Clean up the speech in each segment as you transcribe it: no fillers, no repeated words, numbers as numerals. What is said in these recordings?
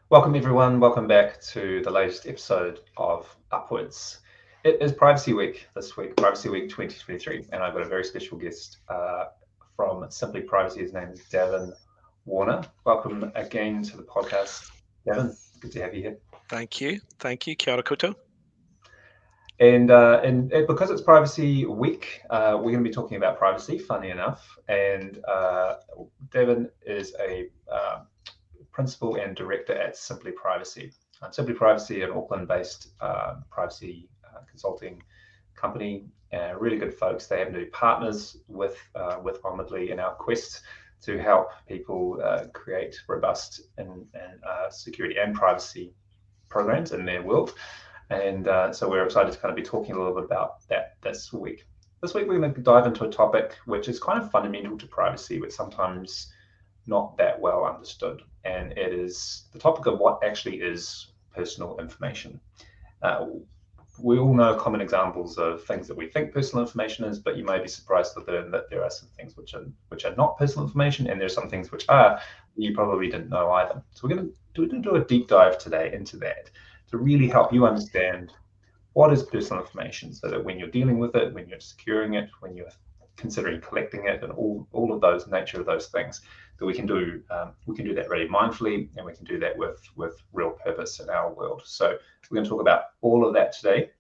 Welcome everyone, welcome back to the latest episode of Upwards. It is Privacy Week this week, Privacy Week 2023, and I've got a very special guest from Simply Privacy. His name is Davin Warner. Welcome again to the podcast, Davin. Good to have you here. Thank you. Kia ora koutou. And because it's Privacy Week, we're going to be talking about privacy, funny enough. And Davin is a principal and director at Simply Privacy. Simply Privacy, an Auckland-based privacy consulting company, really good folks. They happen to be partners with Omidly in our quest to help people create robust and security and privacy programs in their world. And so we're excited to kind of be talking a little bit about that this week. This week we're going to dive into a topic which is kind of fundamental to privacy, but sometimes not that well understood. And it is the topic of what actually is personal information. We all know common examples of things that we think personal information is, but you may be surprised to learn that there are some things which are not personal information, and there are some things which are you probably didn't know either. So we're going to do a deep dive today into that to really help you understand what is personal information, so that when you're dealing with it, when you're securing it, when you're considering collecting it, and all of those nature of those things, that we can do that really mindfully, and we can do that with real purpose in our world. So we're going to talk about all of that today.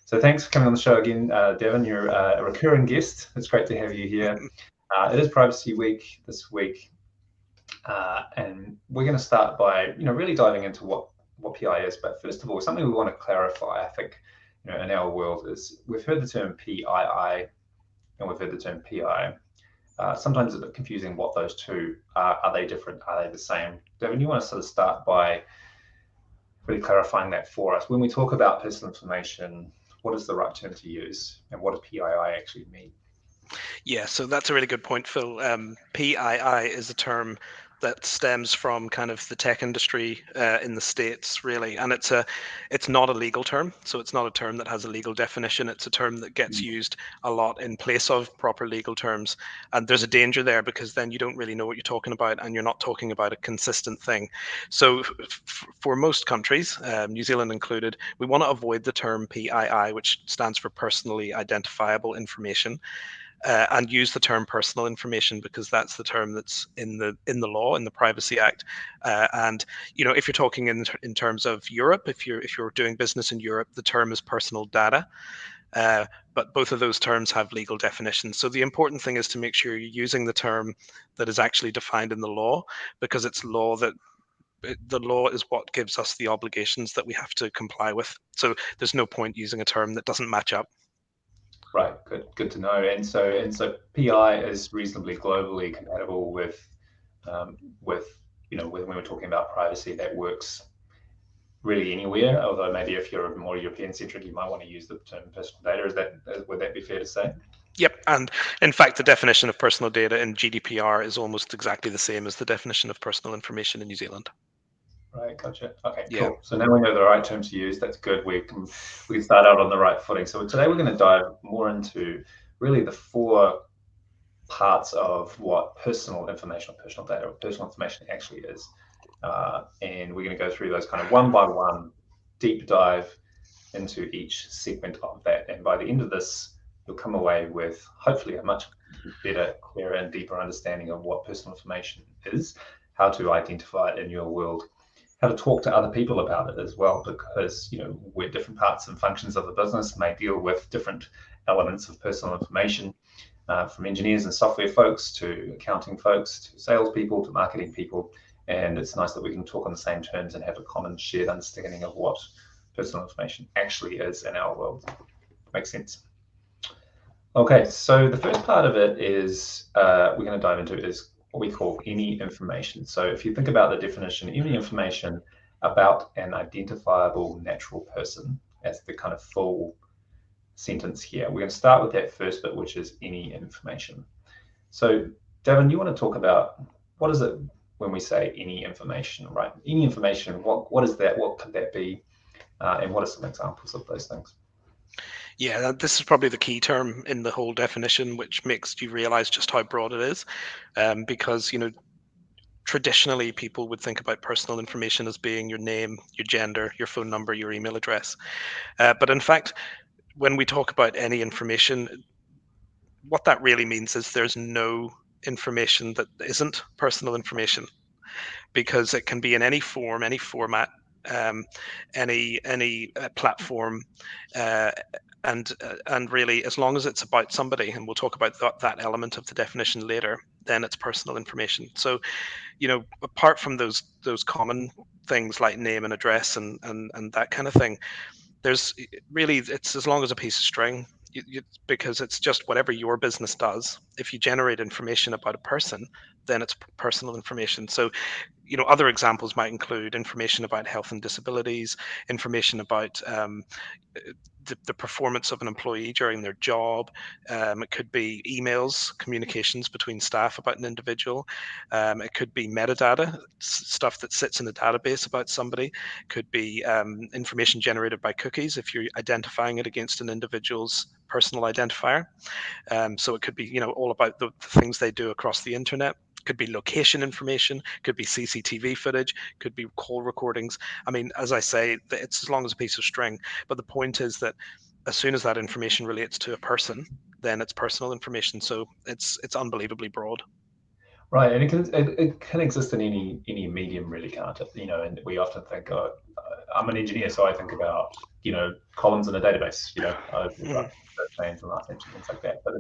So thanks for coming on the show again, Davin. You're a recurring guest. It's great to have you here. It is Privacy Week this week, and we're going to start by really diving into what PI is. But first of all, something we want to clarify, I think, in our world is we've heard the term PII and we've heard the term PI. Sometimes it's a bit confusing what those two are. Are they different? Are they the same? Davin, you want to sort of start by really clarifying that for us. When we talk about personal information, what is the right term to use, and what does PII actually mean? Yeah, so that's a really good point, Phil. PII is a term that stems from kind of the tech industry in the States, really, and it's not a legal term, so it's not a term that has a legal definition. It's a term that gets used a lot in place of proper legal terms, and there's a danger there because then you don't really know what you're talking about, and you're not talking about a consistent thing. So for most countries, New Zealand included, we want to avoid the term PII, which stands for personally identifiable information. And use the term personal information because that's the term that's in the law, in the Privacy Act. And if you're talking in terms of Europe, if you're doing business in Europe, the term is personal data. But both of those terms have legal definitions. So the important thing is to make sure you're using the term that is actually defined in the law, because it's law that the law is what gives us the obligations that we have to comply with. So there's no point using a term that doesn't match up. Right, good to know. And so PI is reasonably globally compatible with when we're talking about privacy, that works really anywhere. Although maybe if you're more European centric, you might want to use the term personal data. Would that be fair to say? Yep, and in fact, the definition of personal data in GDPR is almost exactly the same as the definition of personal information in New Zealand. Right, gotcha. Okay, Yeah. cool. So now we know the right term to use. That's good. We can start out on the right footing. So today we're going to dive more into really the four parts of what personal information or personal data or personal information actually is. And we're going to go through those kind of one by one, deep dive into each segment of that. And by the end of this, you'll come away with hopefully a much better, clearer, and deeper understanding of what personal information is, how to identify it in your world, how to talk to other people about it as well, because where different parts and functions of the business may deal with different elements of personal information, from engineers and software folks to accounting folks to salespeople to marketing people. And it's nice that we can talk on the same terms and have a common shared understanding of what personal information actually is in our world. Makes sense. Okay, so the first part of it is we're going to dive into is what we call any information. So if you think about the definition, any information about an identifiable natural person as the kind of full sentence here. We're going to start with that first bit, which is any information. So Davin, you want to talk about what is it when we say any information, right? Any information, what is that? What could that be? And what are some examples of those things? Yeah, this is probably the key term in the whole definition, which makes you realize just how broad it is. Because, traditionally people would think about personal information as being your name, your gender, your phone number, your email address. But in fact, when we talk about any information, what that really means is there's no information that isn't personal information, because it can be in any form, any format, um, any platform, uh, and really, as long as it's about somebody, and we'll talk about that element of the definition later, then it's personal information. So, apart from those common things like name and address and that kind of thing, there's really, it's as long as a piece of string. Because it's just whatever your business does. If you generate information about a person, then it's personal information. So, other examples might include information about health and disabilities, information about the performance of an employee during their job. It could be emails, communications between staff about an individual. It could be metadata, stuff that sits in a database about somebody. It could be information generated by cookies if you're identifying it against an individual's personal identifier. So it could be, all about the things they do across the internet. Could be location information, could be CCTV footage, could be call recordings. I mean, as I say, it's as long as a piece of string. But the point is that as soon as that information relates to a person, then it's personal information. So it's unbelievably broad. Right, and it can exist in any medium, really, can't it? And we often think, oh, I'm an engineer, so I think about columns in a database. We've got first names and last names and things like that. But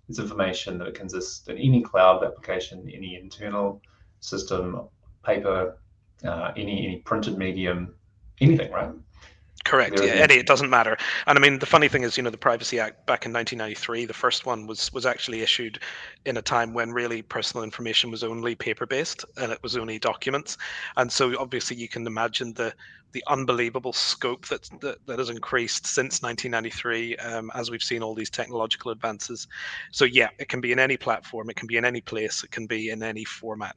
it's information that can exist in any cloud application, any internal system, paper, any printed medium, anything, right? Correct. There Yeah, is Eddie, it doesn't matter. And I mean, the funny thing is, the Privacy Act back in 1993, the first one was actually issued in a time when really personal information was only paper based and it was only documents. And so obviously you can imagine the unbelievable scope that has increased since 1993, as we've seen all these technological advances. So yeah, it can be in any platform, it can be in any place, it can be in any format.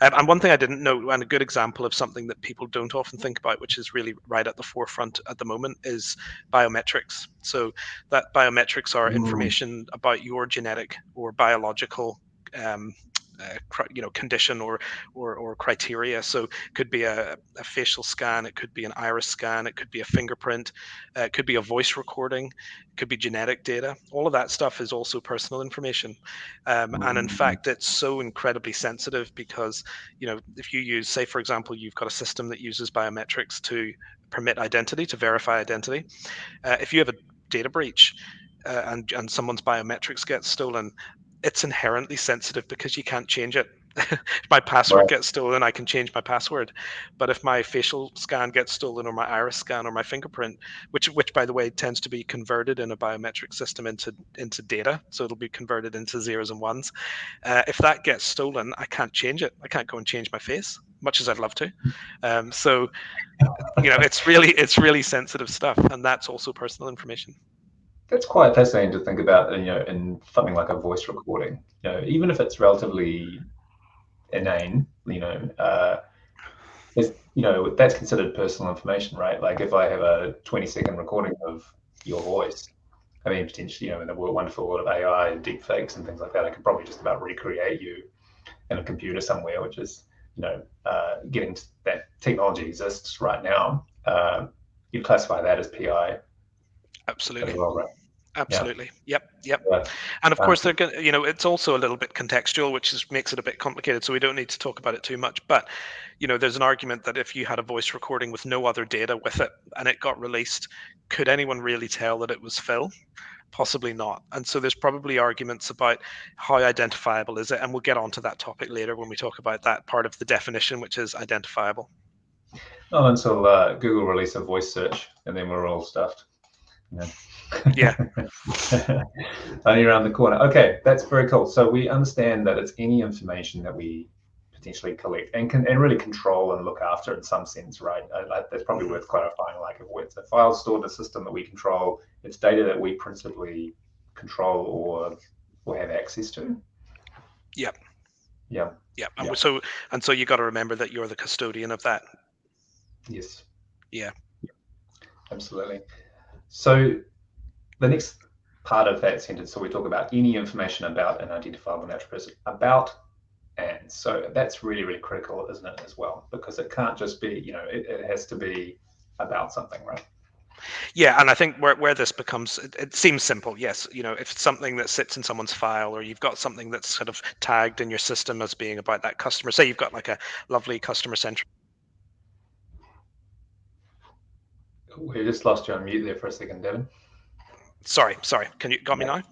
And one thing I didn't know, and a good example of something that people don't often think about, which is really right at the forefront at the moment, is biometrics. So that biometrics are Mm, information about your genetic or biological um, condition or criteria. So it could be a facial scan, it could be an iris scan, it could be a fingerprint, it could be a voice recording, it could be genetic data. All of that stuff is also personal information. And in mm, fact, it's so incredibly sensitive because, if you use, say, for example, you've got a system that uses biometrics to permit identity, to verify identity. If you have a data breach and someone's biometrics get stolen, it's inherently sensitive because you can't change it. If my password right. gets stolen, I can change my password. But if my facial scan gets stolen, or my iris scan, or my fingerprint, which by the way tends to be converted in a biometric system into data, so it'll be converted into zeros and ones. If that gets stolen, I can't change it. I can't go and change my face, much as I'd love to. So it's really sensitive stuff, and that's also personal information. That's quite fascinating to think about, in something like a voice recording. Even if it's relatively inane, that's considered personal information, right? Like if I have a 20-second recording of your voice, I mean, potentially, in the wonderful world of AI and deep fakes and things like that, I could probably just about recreate you in a computer somewhere, which is, getting to that technology exists right now. You classify that as PI as Absolutely. well, right? Yeah. Absolutely. Yep. Yep. Yeah. And of Um, course, they're going. It's also a little bit contextual, which makes it a bit complicated. So we don't need to talk about it too much. But there's an argument that if you had a voice recording with no other data with it and it got released, could anyone really tell that it was Phil? Possibly not. And so there's probably arguments about how identifiable is it, and we'll get onto that topic later when we talk about that part of the definition, which is identifiable. not until Google release a voice search, and then we're all stuffed. Yeah. Yeah. Only around the corner. Okay, that's very cool. So we understand that it's any information that we potentially collect and really control and look after in some sense, right? That's probably Hmm. worth clarifying. Like if it's a file stored in a system that we control, it's data that we principally control or have access to. Yep. Yeah. Yep. Yeah. And so you got to remember that you're the custodian of that. Yes. Yeah. Absolutely. So the next part of that sentence, so we talk about any information about an identifiable natural person. About And so that's really, really critical, isn't it, as well? Because it can't just be, it has to be about something, right? Yeah, and I think where this becomes, it seems simple. Yes, if it's something that sits in someone's file, or you've got something that's sort of tagged in your system as being about that customer. Say you've got like a lovely customer centric. We just lost you on mute there for a second, Devin. Sorry. Can you got me Yep. now?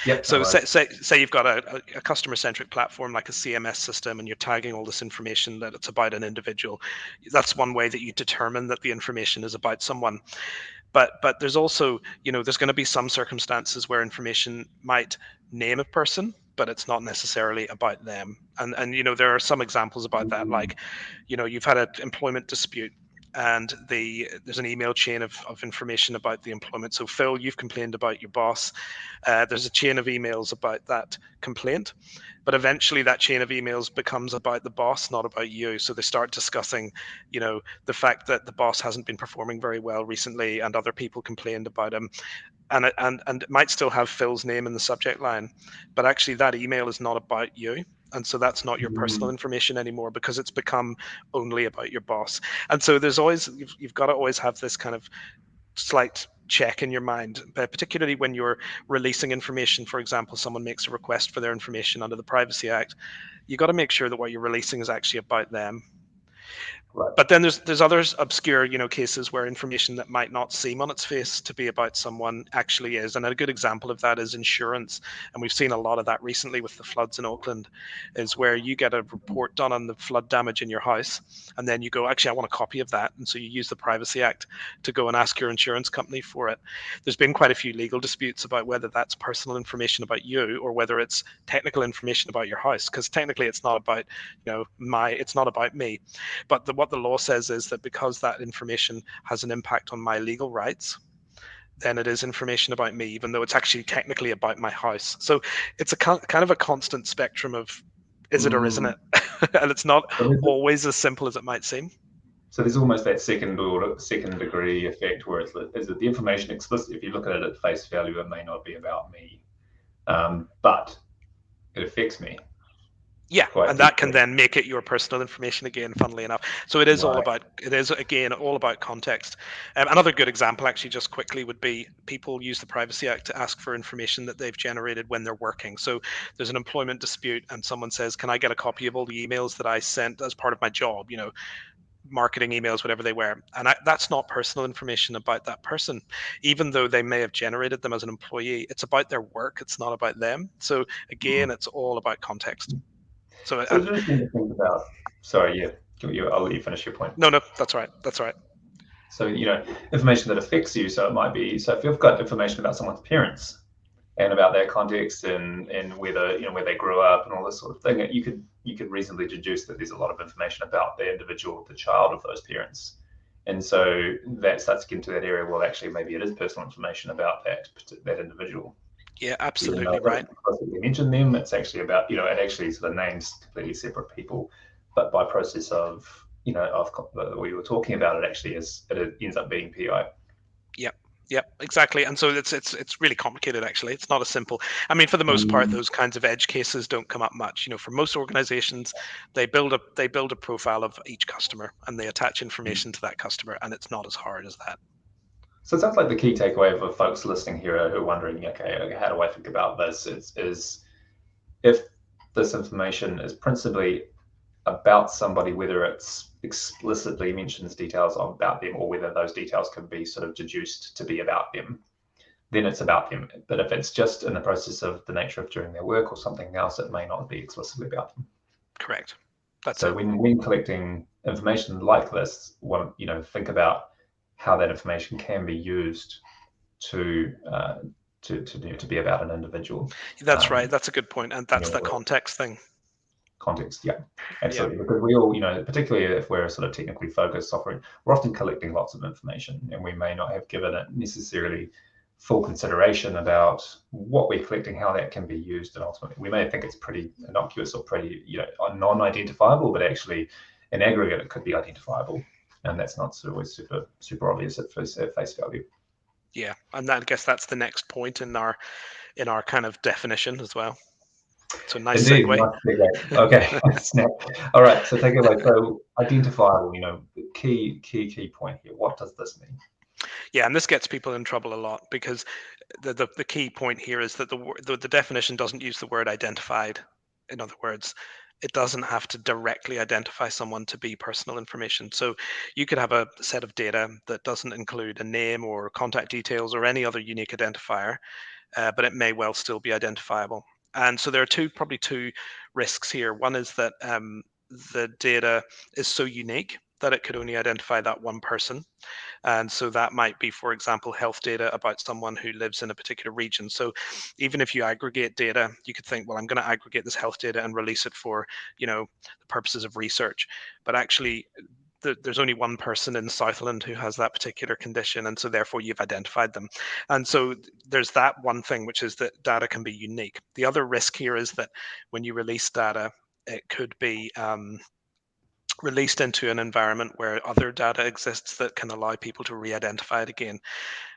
Yep, no So worries. say you've got a customer centric platform like a CMS system, and you're tagging all this information that it's about an individual. That's one way that you determine that the information is about someone. But there's also, there's going to be some circumstances where information might name a person, but it's not necessarily about them. And there are some examples about that, Mm, like, you've had an employment dispute, and there's an email chain of information about the employment. So Phil, you've complained about your boss. There's a chain of emails about that complaint, but eventually that chain of emails becomes about the boss, not about you. So they start discussing, the fact that the boss hasn't been performing very well recently, and other people complained about him, and it might still have Phil's name in the subject line, but actually that email is not about you. And so that's not your personal mm, information anymore, because it's become only about your boss. And so there's always, you've got to always have this kind of slight check in your mind, particularly when you're releasing information. For example, someone makes a request for their information under the Privacy Act. You got to make sure that what you're releasing is actually about them. right. But then there's others obscure, cases where information that might not seem on its face to be about someone actually is. And a good example of that is insurance. And we've seen a lot of that recently with the floods in Auckland, is where you get a report done on the flood damage in your house, and then you go, actually, I want a copy of that. And so you use the Privacy Act to go and ask your insurance company for it. There's been quite a few legal disputes about whether that's personal information about you, or whether it's technical information about your house, because technically it's not about, it's not about me. But what the law says is that because that information has an impact on my legal rights, then it is information about me, even though it's actually technically about my house. So it's a kind of a constant spectrum of, is it or isn't Mm. it? And it's not So there's, always as simple as it might seem. so there's almost that second degree effect where is it the information explicit? If you look at it at face value, it may not be about me, but it affects me Yeah, quite and that can deeply. then make it your personal information again, funnily enough. So Right. it is again all about context. Another good example, actually, just quickly, would be people use the Privacy Act to ask for information that they've generated when they're working. So there's an employment dispute, and someone says, "Can I get a copy of all the emails that I sent as part of my job? Marketing emails, whatever they were." And that's not personal information about that person, even though they may have generated them as an employee. It's about their work. It's not about them. So again, Mm. it's all about context. So, So it's interesting to think about. Sorry, yeah, I'll let you finish your point. no, that's right. That's right. So, information that affects you. So it might be, so if you've got information about someone's parents and about their context and whether, where they grew up and all this sort of thing, you could reasonably deduce that there's a lot of information about the individual, the child of those parents. And so that starts to get into that area. Well, actually, maybe it is personal information about that individual. Yeah, Even though absolutely it doesn't right. explicitly mention them, it's actually about, it actually sort of names completely separate people. But by process of, of what you were talking about, it ends up being PI. Yep. Yep, exactly. And so it's really complicated actually. It's not as simple. I mean, for the most part, Mm. those kinds of edge cases don't come up much. For most organizations, they build a profile of each customer, and they attach information to that customer, and it's not as hard as that. So it sounds like the key takeaway for folks listening here who are wondering, okay, how do I think about this? Is if this information is principally about somebody, whether it's explicitly mentions details about them or whether those details can be sort of deduced to be about them, then it's about them. But if it's just in the process of the nature of doing their work or something else, it may not be explicitly about them. Correct. That's So it. when collecting information like this, think about how that information can be used to to be about an individual. That's right. Um, That's a good point, and that's the context thing. context, yeah, Yeah. absolutely. Because we all, particularly if we're sort of technically focused software, we're often collecting lots of information, and we may not have given it necessarily full consideration about what we're collecting, how that can be used, and ultimately we may think it's pretty innocuous or pretty, non-identifiable, but actually in aggregate it could be identifiable, and that's not always super obvious at face value. Yeah, and I guess that's the next point in our kind of definition as well. So nice Indeed, segue. nice segue. Okay, snap. All right, so take it away. So identifiable, key point here. What does this mean? Yeah, and this gets people in trouble a lot because the key point here is that the definition doesn't use the word identified. In other words, it doesn't have to directly identify someone to be personal information. So you could have a set of data that doesn't include a name or contact details or any other unique identifier, but it may well still be identifiable. And so there are probably two risks here. One is that the data is so unique that it could only identify that one person. And so that might be, for example, health data about someone who lives in a particular region. So even if you aggregate data, you could think, well, I'm going to aggregate this health data and release it for, the purposes of research. But actually, there's only one person in Southland who has that particular condition, and so therefore you've identified them. And so there's that one thing, which is that data can be unique. The other risk here is that when you release data, it could be released into an environment where other data exists that can allow people to re-identify it again.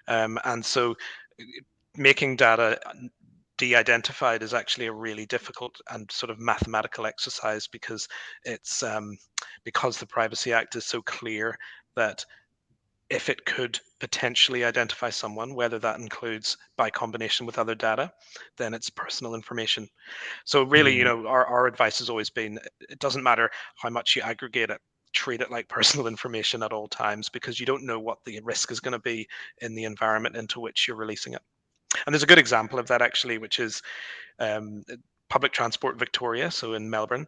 And so making data de-identified is actually a really difficult and sort of mathematical exercise because it's because the Privacy Act is so clear that if it could potentially identify someone, whether that includes by combination with other data, then it's personal information. So really, Mm, our advice has always been it doesn't matter how much you aggregate it, treat it like personal information at all times because you don't know what the risk is going to be in the environment into which you're releasing it. And there's a good example of that actually, which is um, Public Transport Victoria. So in Melbourne,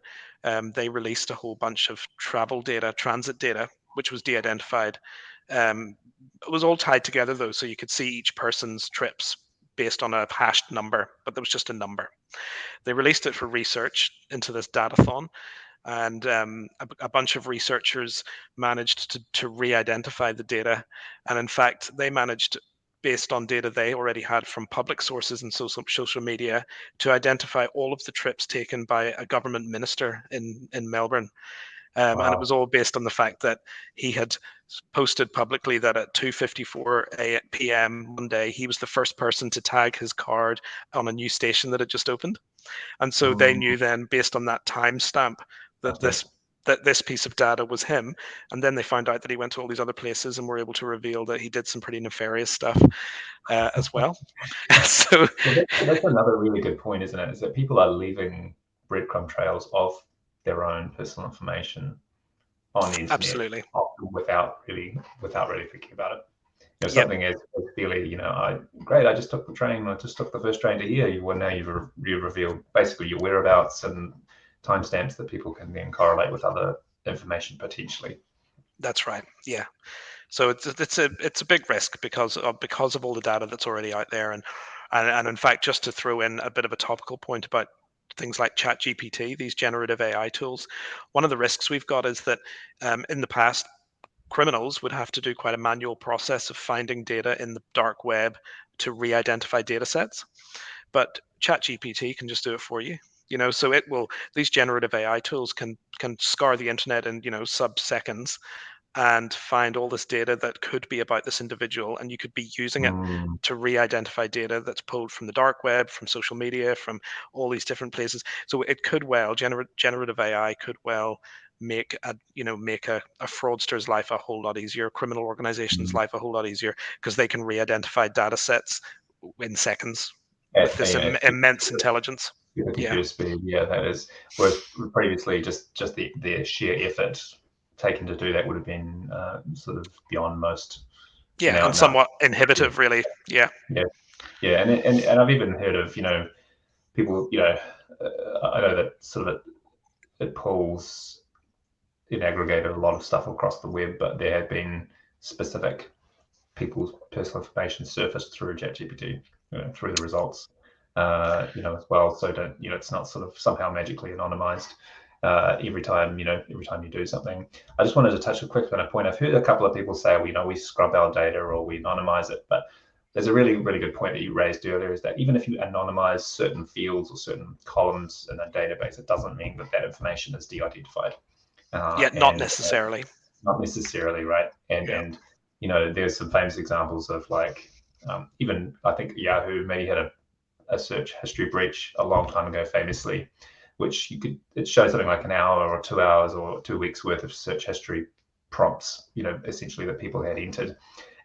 they released a whole bunch of travel data, transit data, which was de-identified. Um, it was all tied together though, so you could see each person's trips based on a hashed number, but there was just a number. They released it for research into this datathon, and a bunch of researchers managed to re-identify the data. And in fact, they managed, based on data they already had from public sources and social media, to identify all of the trips taken by a government minister in Melbourne. And it was wow. all based on the fact that he had posted publicly that at 2:54 p.m. Monday, he was the first person to tag his card on a new station that had just opened. And so they Mm, knew then, based on that timestamp, that okay. this piece of data was him. And then they found out that he went to all these other places and were able to reveal that he did some pretty nefarious stuff as well. So Well, that's another really good point, isn't it? Is that people are leaving breadcrumb trails of their own personal information on the internet, absolutely, often without really thinking about it. yep, Something as clearly, great, I just took the train, I just took the first train to here. Well, now you've revealed basically your whereabouts and timestamps that people can then correlate with other information potentially. that's right, yeah. So it's a big risk because of all the data that's already out there, and in fact, just to throw in a bit of a topical point about things like ChatGPT, these generative AI tools, one of the risks we've got is that in the past, criminals would have to do quite a manual process of finding data in the dark web to re-identify data sets, but ChatGPT can just do it for you. So it will. These generative AI tools can scour the internet in sub-seconds and find all this data that could be about this individual, and you could be using it Mm, to re-identify data that's pulled from the dark web, from social media, from all these different places. So it could well generative AI could well make a fraudster's life a whole lot easier, a criminal organization's mm. life a whole lot easier, because they can re-identify data sets in seconds with At, this immense intelligence. a Yeah, computer speed, yeah, that is. Whereas previously, just the sheer effort taken to do that would have been sort of beyond most. yeah, Now, and now, somewhat yeah, inhibitive, really. Yeah, yeah, yeah, and I've even heard of people, I know that sort of it pulls it aggregated a lot of stuff across the web, but there have been specific people's personal information surfaced through ChatGPT, through the results, as well. So don't, it's not sort of somehow magically anonymized every time you do something. I just wanted to touch a quick on a point. I've heard a couple of people say, well, we scrub our data or we anonymize it, but there's a really, really good point that you raised earlier is that even if you anonymize certain fields or certain columns in a database, it doesn't mean that information is de-identified. yet not And necessarily. not necessarily, right? And Yeah. and there's some famous examples of like even I think Yahoo maybe had a search history breach a long time ago, famously, which it shows something like an hour or 2 hours or 2 weeks worth of search history prompts, essentially that people had entered,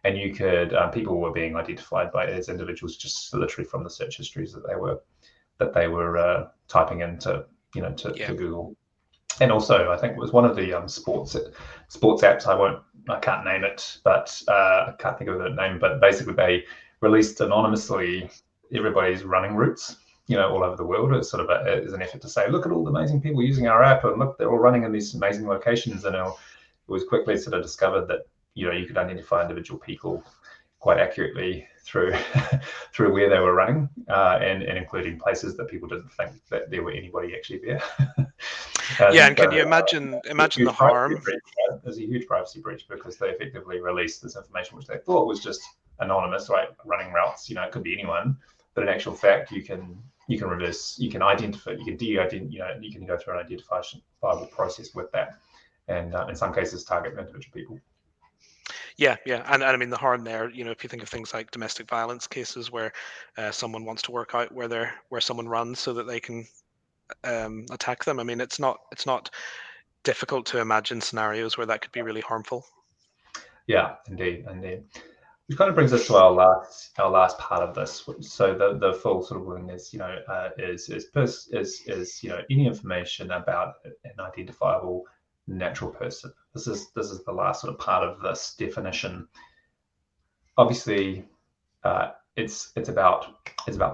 and you could people were being identified as individuals just literally from the search histories that they were typing into to Google. And also, I think it was one of the sports apps. I can't name it, but I can't think of the name. But basically, they released anonymously everybody's running routes, all over the world. It's sort of as an effort to say, look at all the amazing people using our app, and look, they're all running in these amazing locations. And it was quickly sort of discovered that you could identify individual people quite accurately through through where they were running, and including places that people didn't think that there were anybody actually there. And can you imagine the harm? There's a huge privacy breach because they effectively released this information which they thought was just anonymous, right? Running routes, it could be anyone, but in actual fact, you can reverse, you can identify, you can de-identify, you can go through an identifiable process with that, and in some cases target individual people. Yeah, and I mean the harm there. If you think of things like domestic violence cases where someone wants to work out where someone runs so that they can attack them. I mean, it's not difficult to imagine scenarios where that could be really harmful. Yeah, indeed. Which kind of brings us to our last part of this. So the full sort of wording is any information about an identifiable natural person. This is the last sort of part of this definition. Obviously, it's about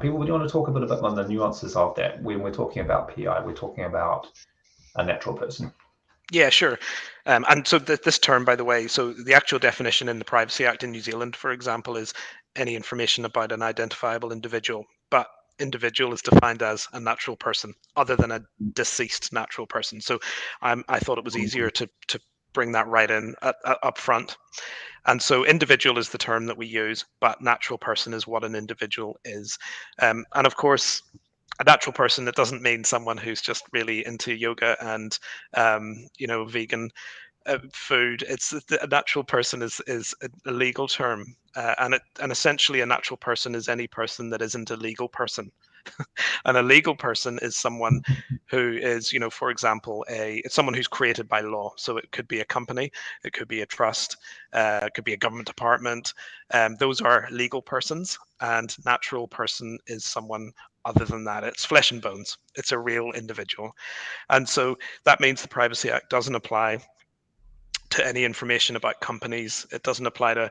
people. Do you want to talk a bit about on the nuances of that? When we're talking about PI, we're talking about a natural person. Yeah, sure. And so this term, by the way, so the actual definition in the Privacy Act in New Zealand, for example, is any information about an identifiable individual. But individual is defined as a natural person other than a deceased natural person. So I thought it was easier to bring that right in up front. And so individual is the term that we use, but natural person is what an individual is. And of course, a natural person, it doesn't mean someone who's just really into yoga and vegan food. It's a natural person is a legal term, and essentially a natural person is any person that isn't a legal person. And a legal person is someone who is, for example, it's someone who's created by law. So it could be a company, it could be a trust, it could be a government department. Those are legal persons, and natural person is someone other than that. It's flesh and bones. It's a real individual. And so that means the Privacy Act doesn't apply to any information about companies. It doesn't apply to,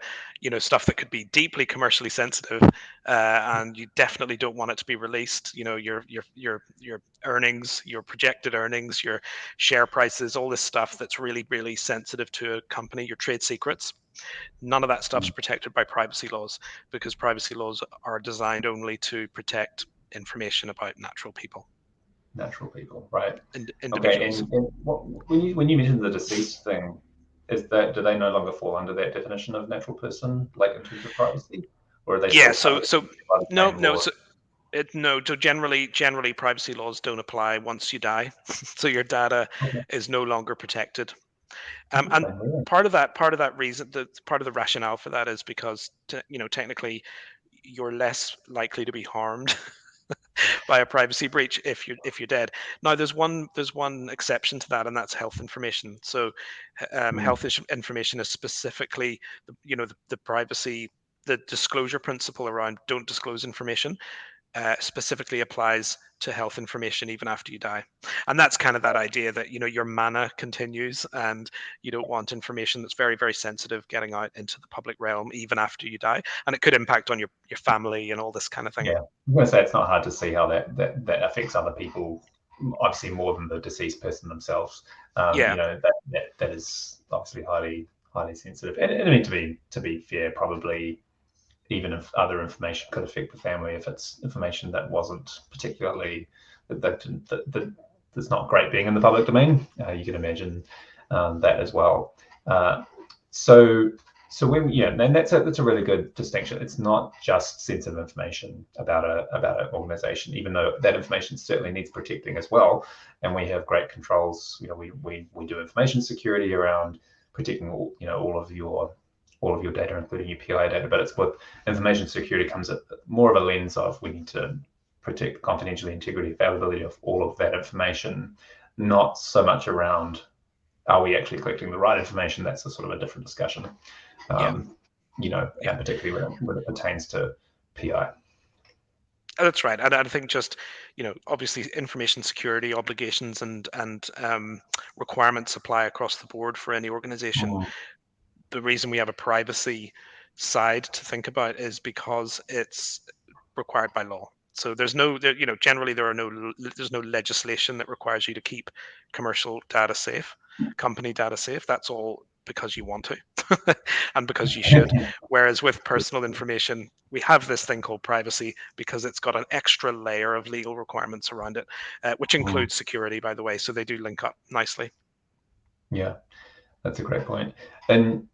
stuff that could be deeply commercially sensitive, and you definitely don't want it to be released. Your earnings, your projected earnings, your share prices, all this stuff that's really, really sensitive to a company, your trade secrets. None of that stuff's protected by privacy laws because privacy laws are designed only to protect information about natural people. Natural people, right? Individuals. Okay, and when you mentioned the deceased thing, do they no longer fall under that definition of natural person, like in terms of privacy, or are they Yeah. still So no. So generally, privacy laws don't apply once you die. So your data is no longer protected. And part of that reason, part of the rationale for that is because technically you're less likely to be harmed by a privacy breach if you're dead. Now there's one exception to that, and that's health information. So health information is specifically the privacy, the disclosure principle around don't disclose information specifically applies to health information even after you die. And that's kind of that idea that your mana continues, and you don't want information that's very, very sensitive getting out into the public realm even after you die, and it could impact on your family and all this kind of thing. Yeah, I'm going to say it's not hard to see how that affects other people, obviously more than the deceased person themselves. That is obviously highly sensitive, and I mean to be fair, probably even if other information could affect the family, if it's information that wasn't particularly that's not great being in the public domain, you can imagine that as well. So when and that's a really good distinction. It's not just sensitive information about an organization, even though that information certainly needs protecting as well. And we have great controls. We do information security around protecting all of your data, including your PI data. But it's with information security comes at more of a lens of we need to protect the confidentiality, integrity, availability of all of that information, not so much around are we actually collecting the right information. That's a sort of a different discussion, you know, and particularly when it pertains to PI. That's right, and I think just obviously information security obligations and requirements apply across the board for any organization. Mm. The reason we have a privacy side to think about is because it's required by law. So there's no, generally there's no legislation that requires you to keep commercial data safe, company data safe. That's all because you want to and because you should. Whereas with personal information, we have this thing called privacy because it's got an extra layer of legal requirements around it, which includes security, by the way. So they do link up nicely. Yeah, that's a great point. And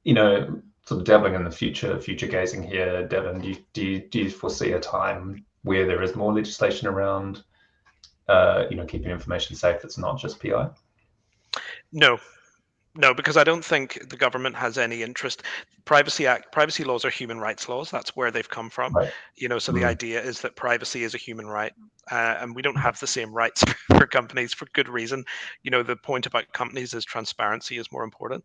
sort of dabbling in the future gazing here, Devin, do you foresee a time where there is more legislation around, keeping information safe that's not just PI? No, because I don't think the government has any interest. Privacy laws are human rights laws. That's where they've come from. Right. So the idea is that privacy is a human right, and we don't have the same rights for companies for good reason. The point about companies is transparency is more important.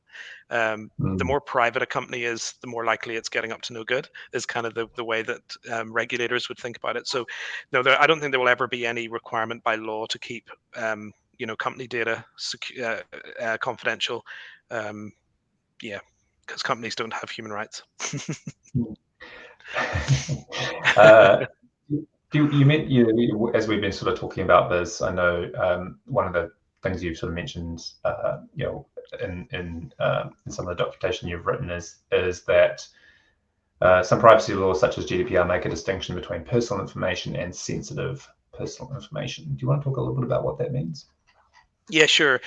The more private a company is, the more likely it's getting up to no good. Is kind of the way that regulators would think about it. So, no, I don't think there will ever be any requirement by law to keep company data confidential. Because companies don't have human rights. You meant as we've been sort of talking about this, I know one of the things you've sort of mentioned, in some of the documentation you've written is that some privacy laws, such as GDPR, make a distinction between personal information and sensitive personal information. Do you want to talk a little bit about what that means? Yeah, sure.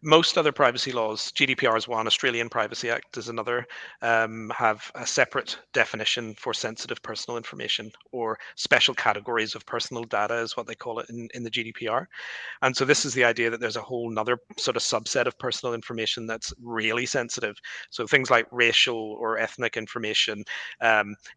Most other privacy laws, GDPR is one, Australian Privacy Act is another, have a separate definition for sensitive personal information, or special categories of personal data is what they call it in the GDPR. And so this is the idea that there's a whole nother sort of subset of personal information that's really sensitive. So things like racial or ethnic information,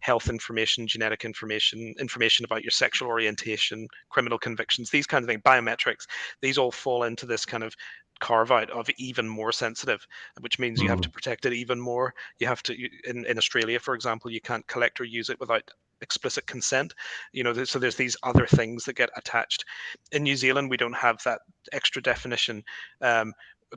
health information, genetic information, information about your sexual orientation, criminal convictions, these kinds of things, biometrics, these all fall into this kind of carve out of even more sensitive, which means you have to protect it even more. You have to, in Australia, for example, you can't collect or use it without explicit consent. So there's these other things that get attached. In New Zealand, we don't have that extra definition.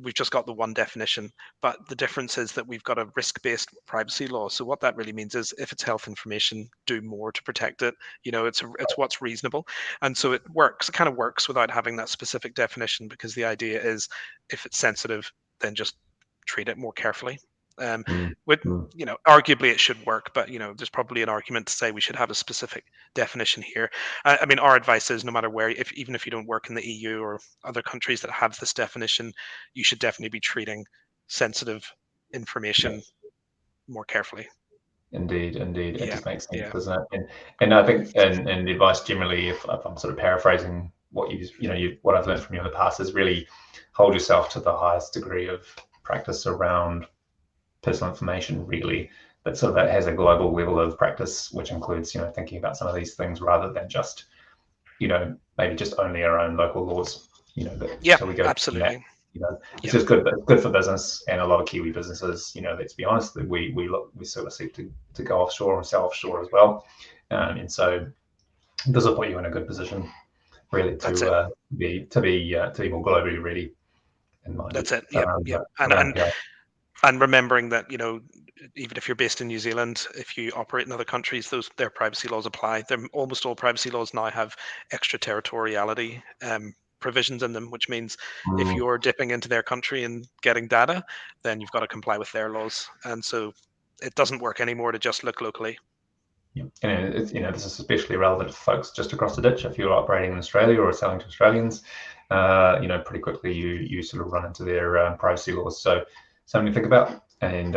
We've just got the one definition, but the difference is that we've got a risk-based privacy law. So what that really means is if it's health information, do more to protect it. It's what's reasonable. And so it kind of works without having that specific definition, because the idea is if it's sensitive, then just treat it more carefully. Arguably it should work, but there's probably an argument to say we should have a specific definition here. I mean, our advice is no matter where, even if you don't work in the EU or other countries that have this definition, you should definitely be treating sensitive information more carefully. Indeed, it just makes sense, Yeah, doesn't it? And I think, and the advice generally, if I'm sort of paraphrasing what what I've learned from you in the past, is really hold yourself to the highest degree of practice around personal information, really, that sort of that has a global level of practice, which includes thinking about some of these things rather than just maybe just only our own local laws. So we go absolutely. it's just good. It's good for business, and a lot of Kiwi businesses. Let's be honest, that we sort of seek to go offshore and sell offshore as well, and so this will put you in a good position, really, to be more globally ready. In mind. That's it. Yeah. And remembering that, even if you're based in New Zealand, if you operate in other countries, their privacy laws apply. Almost all privacy laws now have extraterritoriality provisions in them, which means if you're dipping into their country and getting data, then you've got to comply with their laws. And so it doesn't work anymore to just look locally. Yeah. And it's, this is especially relevant to folks just across the ditch. If you're operating in Australia or selling to Australians, pretty quickly you sort of run into their privacy laws. So something to think about, and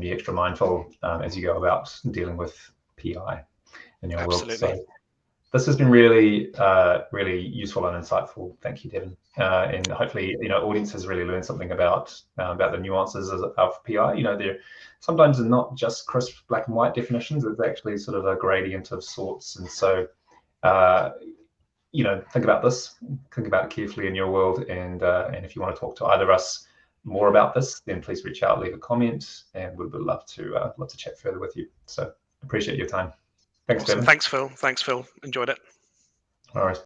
be extra mindful as you go about dealing with PI in your world. So this has been really, really useful and insightful. Thank you, Devin. And hopefully, audience has really learned something about the nuances of PI. They're sometimes not just crisp black and white definitions. It's actually sort of a gradient of sorts. And so, think about this, think about it carefully in your world, and if you want to talk to either of us more about this, then please reach out, leave a comment, and we would love to chat further with you. So appreciate your time. Thanks, Awesome. Devin. Thanks, Phil. Enjoyed it. All right.